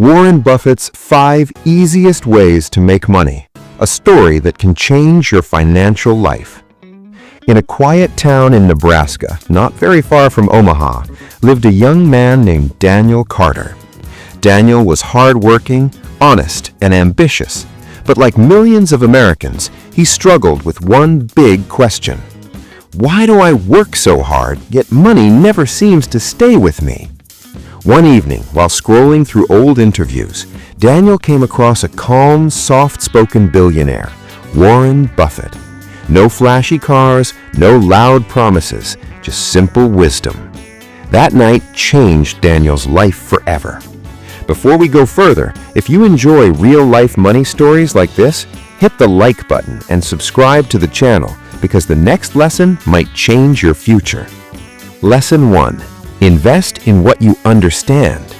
Warren Buffett's 5 Easiest Ways to Make Money, a story that can change your financial life. In a quiet town in Nebraska, not very far from Omaha, lived a young man named Daniel Carter. Daniel was hardworking, honest, and ambitious, but like millions of Americans, he struggled with one big question. Why do I work so hard, yet money never seems to stay with me? One evening, while scrolling through old interviews, Daniel came across a calm, soft-spoken billionaire, Warren Buffett. No flashy cars, no loud promises, just simple wisdom. That night changed Daniel's life forever. Before we go further, if you enjoy real-life money stories like this, hit the like button and subscribe to the channel because the next lesson might change your future. Lesson 1. Invest in what you understand.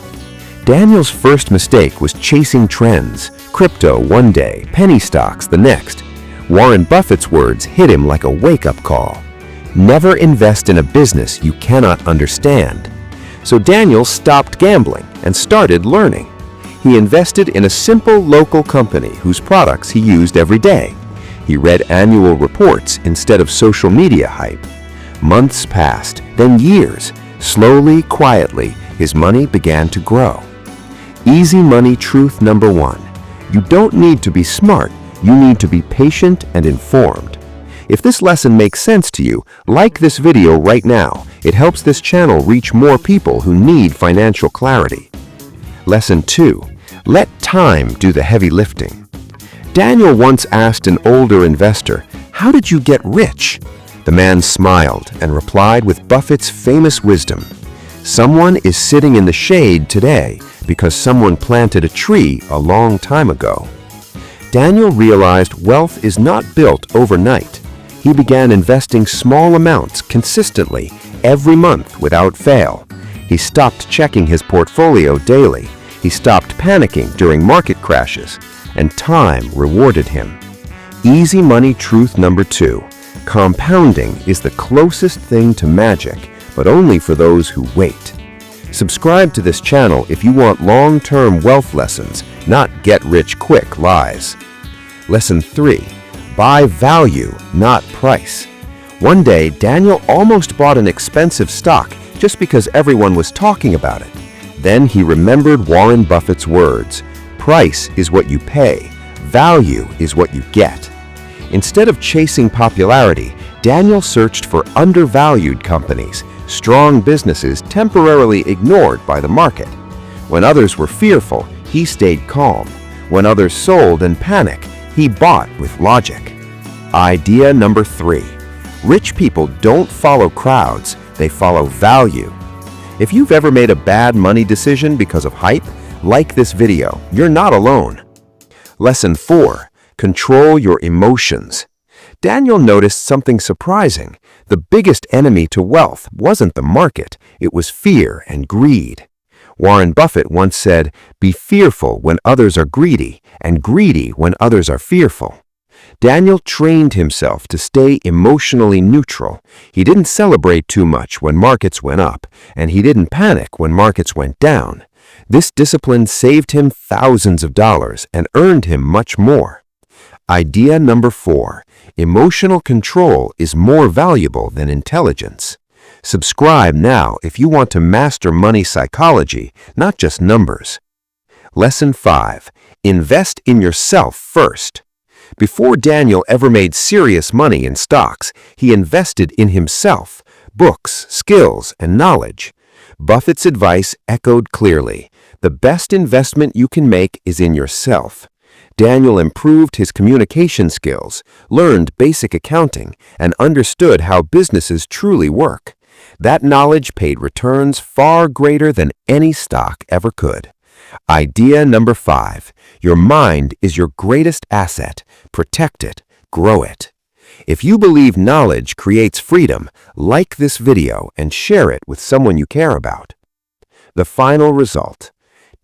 Daniel's first mistake was chasing trends, crypto one day, penny stocks the next. Warren Buffett's words hit him like a wake-up call. Never invest in a business you cannot understand. So Daniel stopped gambling and started learning. He invested in a simple local company whose products he used every day. He read annual reports instead of social media hype. Months passed, then years. Slowly, quietly, his money began to grow. Easy money truth number 1. You don't need to be smart, you need to be patient and informed. If this lesson makes sense to you, like this video right now. It helps this channel reach more people who need financial clarity. Lesson 2. Let time do the heavy lifting. Daniel once asked an older investor, "How did you get rich?" The man smiled and replied with Buffett's famous wisdom, "Someone is sitting in the shade today because someone planted a tree a long time ago." Daniel realized wealth is not built overnight. He began investing small amounts consistently every month without fail. He stopped checking his portfolio daily. He stopped panicking during market crashes, and time rewarded him. Easy money truth number 2. Compounding is the closest thing to magic, but only for those who wait. Subscribe to this channel if you want long-term wealth lessons, not get-rich-quick lies. Lesson 3. Buy value, not price. One day, Daniel almost bought an expensive stock just because everyone was talking about it. Then he remembered Warren Buffett's words, "Price is what you pay, value is what you get." Instead of chasing popularity, Daniel searched for undervalued companies, strong businesses temporarily ignored by the market. When others were fearful, he stayed calm. When others sold in panic, he bought with logic. Idea number 3. Rich people don't follow crowds, they follow value. If you've ever made a bad money decision because of hype, like this video, you're not alone. Lesson 4. Control your emotions. Daniel noticed something surprising. The biggest enemy to wealth wasn't the market, it was fear and greed. Warren Buffett once said, "Be fearful when others are greedy, and greedy when others are fearful." Daniel trained himself to stay emotionally neutral. He didn't celebrate too much when markets went up, and he didn't panic when markets went down. This discipline saved him thousands of dollars and earned him much more. Idea number 4. Emotional control is more valuable than intelligence. Subscribe now if you want to master money psychology, not just numbers. Lesson 5. Invest in yourself first. Before Daniel ever made serious money in stocks, he invested in himself, books, skills, and knowledge. Buffett's advice echoed clearly. The best investment you can make is in yourself. Daniel improved his communication skills, learned basic accounting, and understood how businesses truly work. That knowledge paid returns far greater than any stock ever could. Idea number 5. Your mind is your greatest asset. Protect it, grow it. If you believe knowledge creates freedom, like this video and share it with someone you care about. The final result.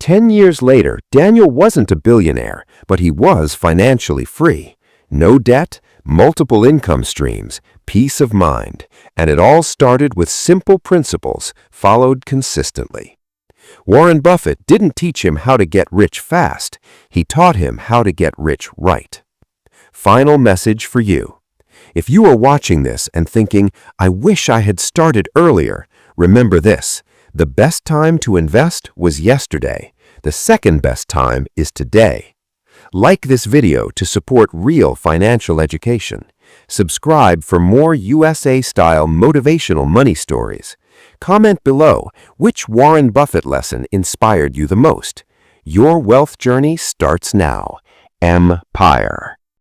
10 years later, Daniel wasn't a billionaire, but he was financially free. No debt, multiple income streams, peace of mind, and it all started with simple principles followed consistently. Warren Buffett didn't teach him how to get rich fast. He taught him how to get rich right. Final message for you. If you are watching this and thinking, I wish I had started earlier, remember this: the best time to invest was yesterday. The second best time is today. Like this video to support real financial education. Subscribe for more USA-style motivational money stories. Comment below which Warren Buffett lesson inspired you the most. Your wealth journey starts now. Empire.